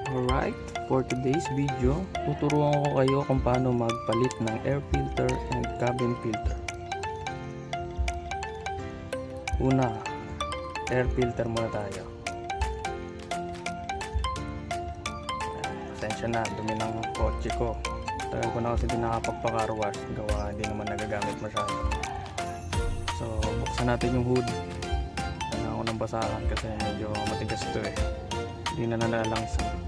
Alright, for today's video, tuturuan ko kayo kung paano magpalit ng air filter and cabin filter. Una, air filter muna tayo. Pasensya na, dumi ng kotse ko. Tagal ko na kasi din nakapagpa-car wash, gawa hindi naman nagagamit masyado. So, buksan natin yung hood. Kailangan ko ng basahan kasi medyo matigas ito eh. Hindi na nalalansa.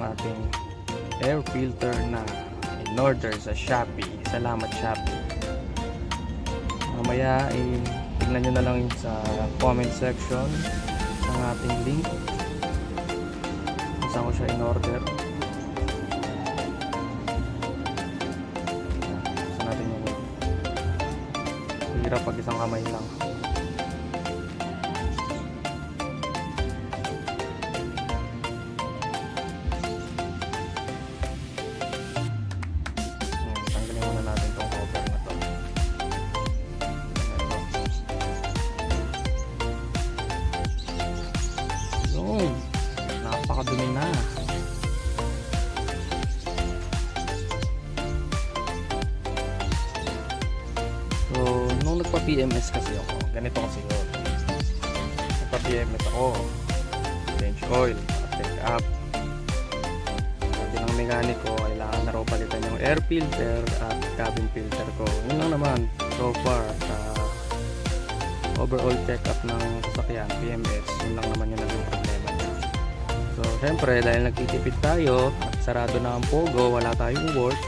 Ating air filter na in order sa Shopee. Salamat Shopee. Mamaya tignan nyo na lang sa comment section ng ating link kung saan ko siya in order. Gusto natin yung hirap pag isang kamay lang. Napakadumi na. So, nung nagpa-PMS kasi ako, ganito kasi yun. Nagpa-PMS ako, change oil, take up. Sabi ng mekaniko, kailangan na raw palitan yung air filter at cabin filter ko. Yun lang naman, so far, sa overall check-up ng sasakyan, PMS, yun lang naman yung naging problema niya. So, syempre, dahil nagtitipid tayo at sarado na ang Pogo, wala tayong work.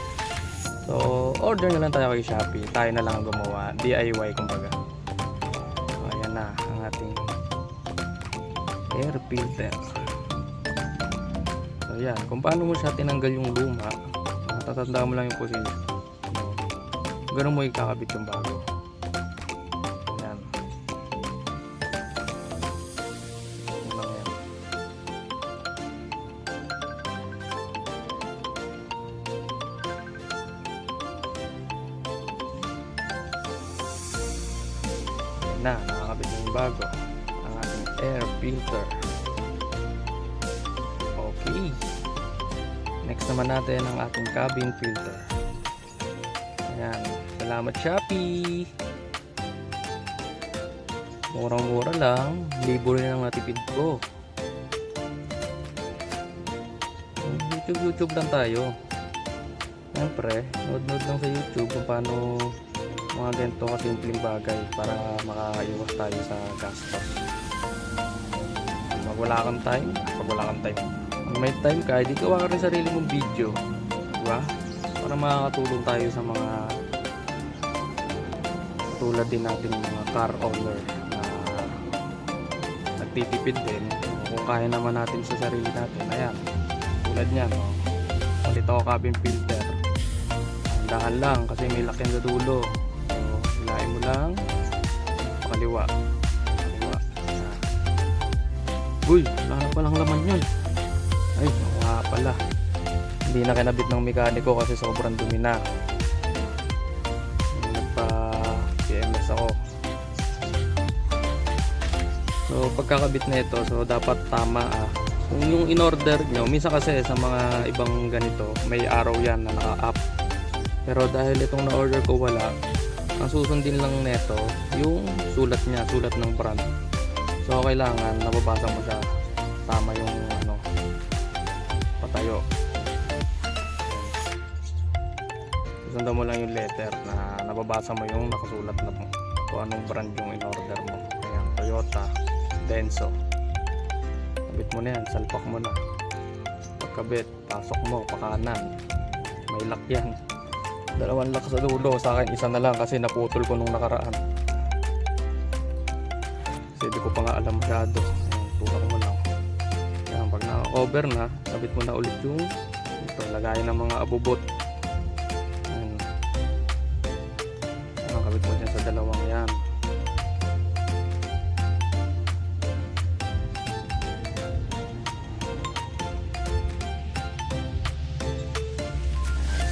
So, order na lang tayo kay Shopee. Tayo na lang ang gumawa. DIY kumbaga. So, ayan na ang ating air filter. So, ayan. Kung paano mo siya tinanggal yung luma, matatanda mo lang yung position. Ganun mo ikakabit yung bago. Na nakakabit na yung bago ang ating air filter. Okay, next naman natin ang ating cabin filter. Ayan, salamat Shopee, murang-mura lang, libo rin ang natipid ko. YouTube lang tayo. Siyempre, nood lang sa YouTube kung paano mga ganito kasimpleng bagay para makaiwas tayo sa gastos. Pag wala kang time, pag may time ka, di gawa ka rin sarili mong video, diba? Para makakatulong tayo sa mga tulad din natin mga car owner na nagtitipid din. Kung kaya naman natin sa sarili natin, ayan, tulad nyan, no? Palit ako cabin filter, dahan lang kasi may lakyan sa dulo. Hilahin mo lang kaliwa. Uy, wala na palang laman yun. Ay, nga pala, hindi na kinabit ng mekaniko kasi sobrang dumi na. Nagpa-PMS ako. So pagkakabit na ito, so dapat tama kung yung in-order nyo, minsan kasi sa mga ibang ganito may araw yan na naka-up, pero dahil itong na-order ko wala, ang susundin lang neto yung sulat niya, sulat ng brand. So kailangan nababasa mo siya tama yung patayo. Susundan mo lang yung letter na nababasa mo yung nakasulat na kung anong brand yung in-order mo. Ayan, Toyota, Denso. Kabit mo na yan, salpak mo na. Pagkabit, pasok mo, pakanan. May lock yan. Dalawang lock sa dulo, sa akin isa na lang kasi naputol ko nung nakaraan. Kasi hindi ko pa nga alam masyado. Ayan, tulak mo lang. Ayan, pag na-over na, sabit mo na ulit yung ito, lagayan ng mga abubot. Ayan. Ayan, kabit mo dyan sa dalawang yan.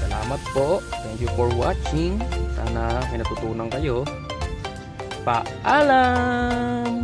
Salamat po. Thank you for watching. Sana may natutunan kayo. Paalam!